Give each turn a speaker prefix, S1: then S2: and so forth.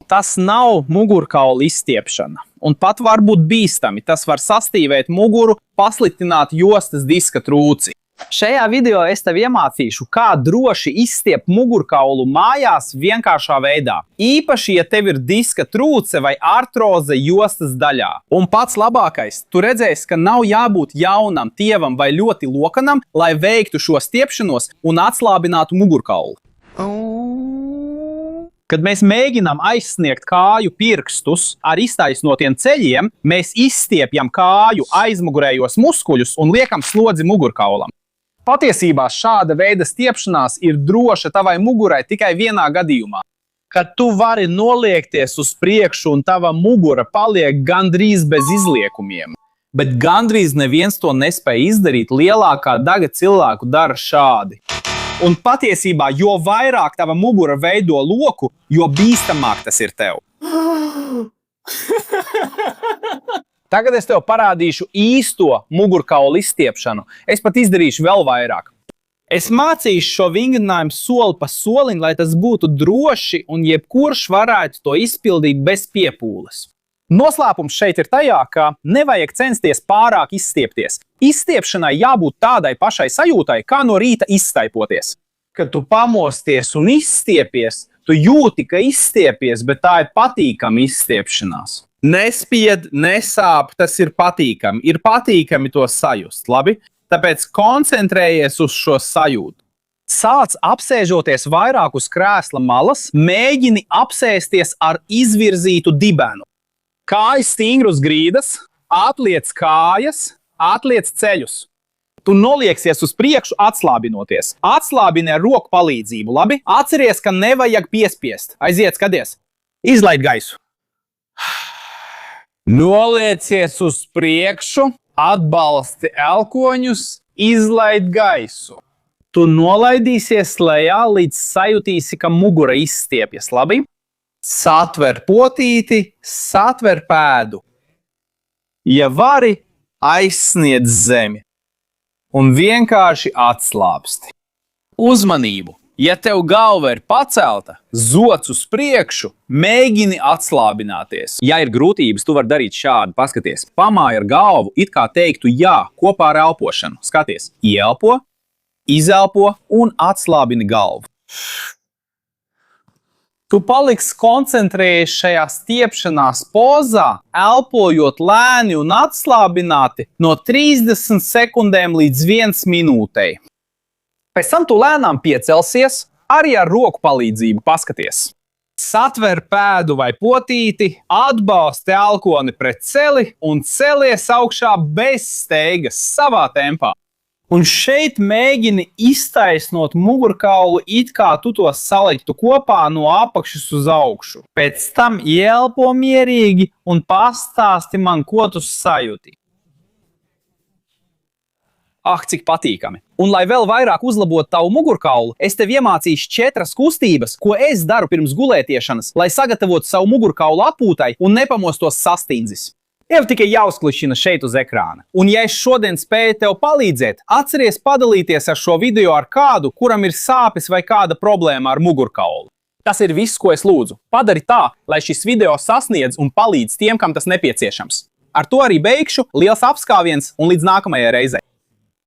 S1: Tas nav mugurkaula izstiepšana. Un pat var būt bīstami. Tas var sastīvēt muguru, pasliktināt jostas diska trūci. Šajā video es tev iemācīšu, kā droši izstiept mugurkaulu mājās vienkāršā veidā. Īpaši, ja tev ir diska trūce vai artroze jostas daļā. Un pats labākais, tu redzēsi, ka nav jābūt jaunam, tievam vai ļoti lokanam, lai veiktu šo stiepšanos un atslābinātu mugurkaulu. Kad mēs mēģinām aizsniegt kāju pirkstus ar iztaisnotiem ceļiem, mēs izstiepjam kāju aizmugurējos muskuļus un liekam slodzi mugurkaulam. Patiesībā šāda veida stiepšanās ir droša tavai mugurai tikai vienā gadījumā, kad tu vari noliekties uz priekšu un tava mugura paliek gandrīz bez izliekumiem. Bet gandrīz neviens to nespēja izdarīt, lielākā daļa cilvēku dara šādi. Un patiesībā, jo vairāk tava mugura veido loku, jo bīstamāk tas ir tev. Tagad es tev parādīšu īsto mugurkaulu izstiepšanu. Es pat izdarīšu vēl vairāk. Es mācīšu šo vingrinājumu soli pa solim, lai tas būtu droši un jebkurš varētu to izpildīt bez piepūles. Noslēpums šeit ir tajā, ka nevajag censties pārāk izstiepties. Izstiepšanai jābūt tādai pašai sajūtai, kā no rīta izstaipoties. Kad tu pamosties un izstiepies, tu jūti, ka izstiepies, bet tā ir patīkama izstiepšanās. Nespied, nesāp, tas ir patīkami. Ir patīkami to sajust, labi? Tāpēc koncentrējies uz šo sajūtu. Sāc apsēžoties vairāk uz krēsla malas, mēģini apsēsties ar izvirzītu dibenu. Kājas stingri uz grīdas, atliec kājas, atliec ceļus. Tu nolieksies uz priekšu, atslābinoties. Atslābini ar roku palīdzību, labi? Atceries, ka nevajag piespiest. Aiziet, skaties. Izlaid gaisu. Noliecies uz priekšu, atbalsti elkoņus, izlaid gaisu. Tu nolaidīsies lejā, līdz sajutīsi, ka mugura izstiepjas, labi? Satver potīti, satver pēdu. Ja vari, aizsniedz zemi un vienkārši atslābsti. Uzmanību! Ja tev galva ir pacelta, zods uz priekšu, mēģini atslābināties. Ja ir grūtības, tu vari darīt šādi. Paskaties, pamāj ar galvu, it kā teiktu jā, kopā ar elpošanu. Skaties, ielpo, izelpo un atslābini galvu. Tu paliksi koncentrējies šajā stiepšanās pozā, elpojot lēni un atslābināti no 30 sekundēm līdz 1 minūtei. Pēc tam tu lēnām piecelsies, arī ar roku palīdzību paskaties. Satver pēdu vai potīti, atbalsti elkoni pret celi un celies augšā bez steigas, savā tempā. Un šeit mēģini iztaisnot mugurkaulu, it kā tu to saliktu kopā no apakšas uz augšu. Pēc tam ielpo mierīgi un pastāsti man, ko tu sajūti. Cik patīkami! Un, lai vēl vairāk uzlabotu tavu mugurkaulu, es tev iemācīšu 4 kustības, ko es daru pirms gulētiešanas, lai sagatavotu savu mugurkaulu atpūtai un nepamostos sastindzis. Tev tikai jāuzklišina šeit uz ekrāna. Un ja es šodien spēju tev palīdzēt, atceries padalīties ar šo video ar kādu, kuram ir sāpes vai kāda problēma ar mugurkaulu. Tas ir viss, ko es lūdzu. Padari tā, lai šis video sasniedz un palīdz tiem, kam tas nepieciešams. Ar to arī beigšu. Liels apskāviens un līdz nākamajai reizei.